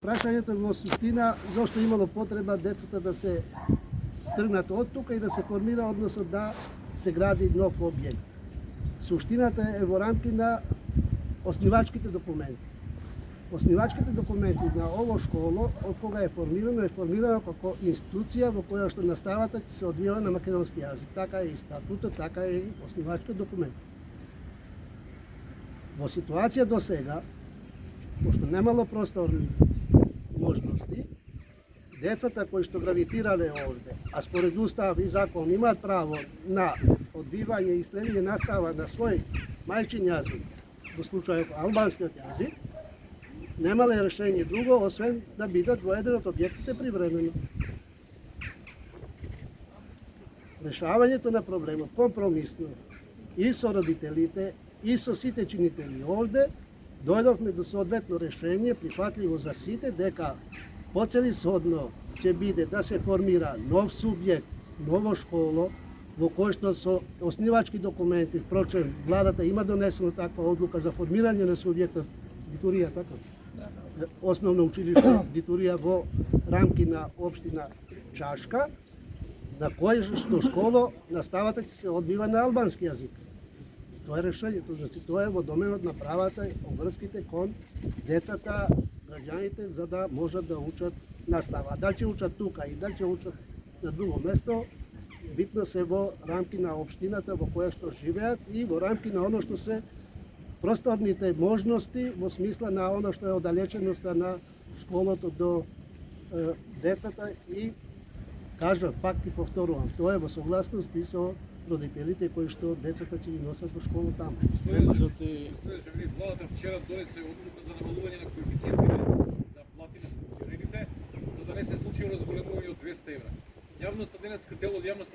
Прашањето во суштина зошто имало потреба децата да се тргнат од тука и да се формира, односно да се гради нов објект. Суштината е во рамки на оснивачките документи. Оснивачките документи на ово школо, од кога е формирано како институција во која што наставата ќе се одвива на македонски јазик. Така е и статутот, така е и оснивачките документи. Во ситуација до сега, пошто немало просторни можности, децата кои што гравитирале овде, а според устав и закон имаат право на одбивање и следење настава на свој мајчин јазик, во случајот албанскиот јазик, немале решение друго, освен да бидат во еден од објектите привремено. Решавањето на проблемот компромисно и со родителите, и со сите чинители овде, дојдовме до соодветно решение, прифатливо за сите, дека поцелисhodно ќе биде да се формира нов субјект, ново школо, во кој што со оснивачки документи, впрочем, владата има донесено таква одлука за формирање на субјектот Дитурија, така? Основно училиште Дитурија во рамки на општина Чашка, на кој што школо наставата ќе се одбива на албански јазик. Тоа е решението, значи тоа е во доменот на правата и обврските кон децата, граѓаните, за да можат да учат настава. Дали ќе учат тука и дали ќе учат на друго место, битно се во рамки на општината во која што живеат и во рамки на оно што се просторните можности во смисла на оно што е оддалеченоста на школото до децата и кажав, пак ти повторувам, тоа е во согласност и со родителите кои што децата ќе ги носат во школа таму. Владата вчера донесе одлука за намалување на коефициентите за плати на функционерите, за да не се случи разголемување од 200 евра. Јавноста денеска, дел од јавноста